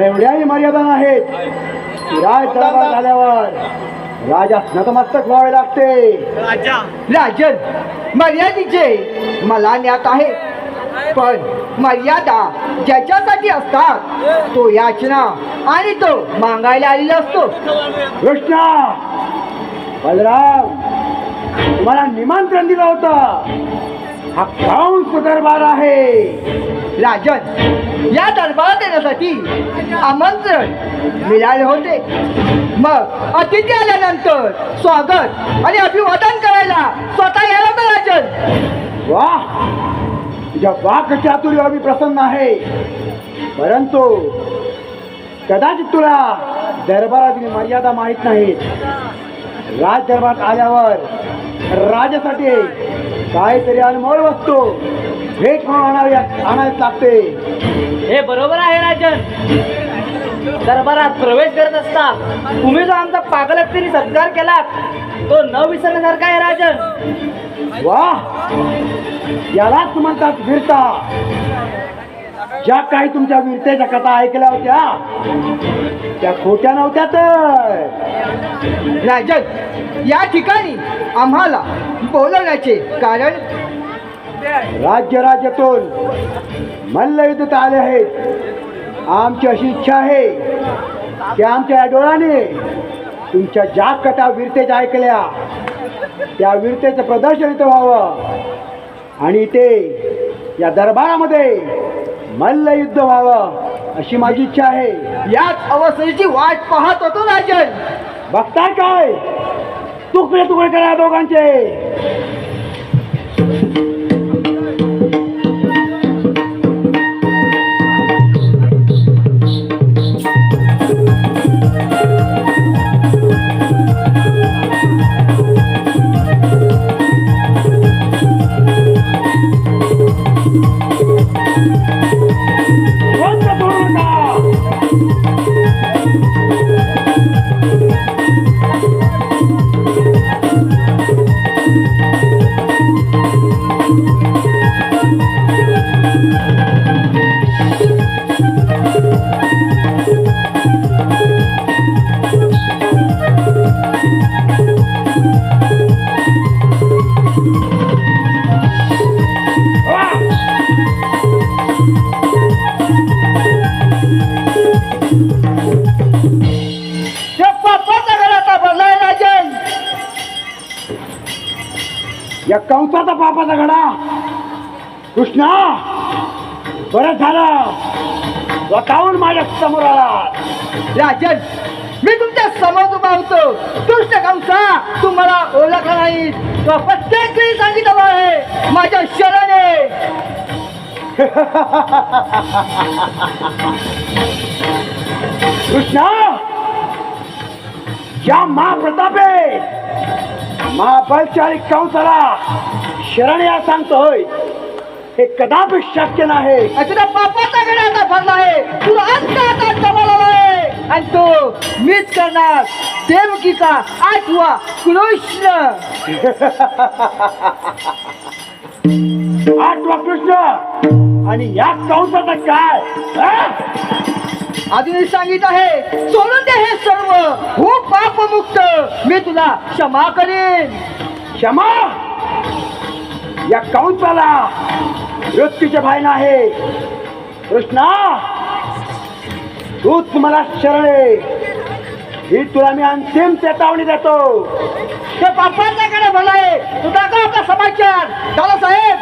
एवढ्याही मर्यादा आहेत. राज दरबार झाल्यावर राजा नतमस्तक व्हावे लागते. राजन, मर्यादेचे मला ज्ञात आहे, पण मर्यादा ज्याच्यासाठी असतात तो याचना आणि तो मागायला आलेला असतो. कृष्णा, बलराम, तुम्हाला निमंत्रण दिलं होतं. हा कंस दरबार आहे. राजन, या दरबारात येण्यासाठी आमंत्रण मिळाले होते. मग अतिथी आल्यानंतर स्वागत आणि अभिवादन करायला स्वतः यायला होतं. राजन, वाह, तुझ्या वाक चातुर्यावर मी प्रसन्न आहे. परंतु कदाचित तुला दरबारातील मर्यादा माहीत नाहीत. राज दरबारात आल्यावर राजासाठी काहीतरी अनमोल वस्तू भेट म्हणून आणायला लागते. हे बरोबर आहे राजन. दरबारात प्रवेश करत असता तुम्ही जो आमचा पागलपणे सत्कार केलात तो न विसरण्यासारखा आहे राजन. वाह, यालाच म्हणतात वीरता. ज्या काही तुमच्या वीरतेच्या कथा ऐकल्या होत्या त्या खोट्या नव्हत्या. तर राजन, या ठिकाणी आम्हाला बोलवण्याचे कारण राज्यातून मल्लयुद्धात आले आहेत. आमची अशी इच्छा आहे की आमच्या डोळ्याने तुमच्या ज्या कथा वीरतेच्या ऐकल्या त्या वीरतेचं प्रदर्शन इथं व्हावं आणि ते या दरबारामध्ये मल्लयुद्ध व्हावं अशी माझी इच्छा आहे. याच अवस्थेची वाट पाहत होतो. राजन, बघताय काय? तुकडे तुकडे करा दोघांचे. या कंसाचा पापाचा घडा कृष्णा बरं झालं स्वतःहून माझ्या समोर आला. राजन, मी तुमच्या समोर उभा होतो. दुष्ट कंसा, तुम्हाला ओळखला नाही. तो प्रत्येक वेळी सांगितलं आहे माझ्या शरणे. कृष्णा, या महाप्रतापे महाबलशाली कंसाला शरण या सांगतोय हे कदापि शक्य नाही. तुला पापाचा घडा आता भरला आहे. तुला आता जमाला आहे आणि तो मीच करणार देवकीचा 8वा कृष्ण. 8वा कृष्ण आणि या कंसाचं काय? अजूनही सांगित आहे सोडून दे हे सर्व. हो पापमुक्त, मी तुला क्षमा करेन. क्षमा? या कंसाला मृत्यूचे भय नाही. कृष्णा, तूच मला शरण ये. ही तुला मी अंतिम चेतावणी देतो. ते पापांच्याकडे भलाय. तू दाखव आपला समाचार. दादा साहेब,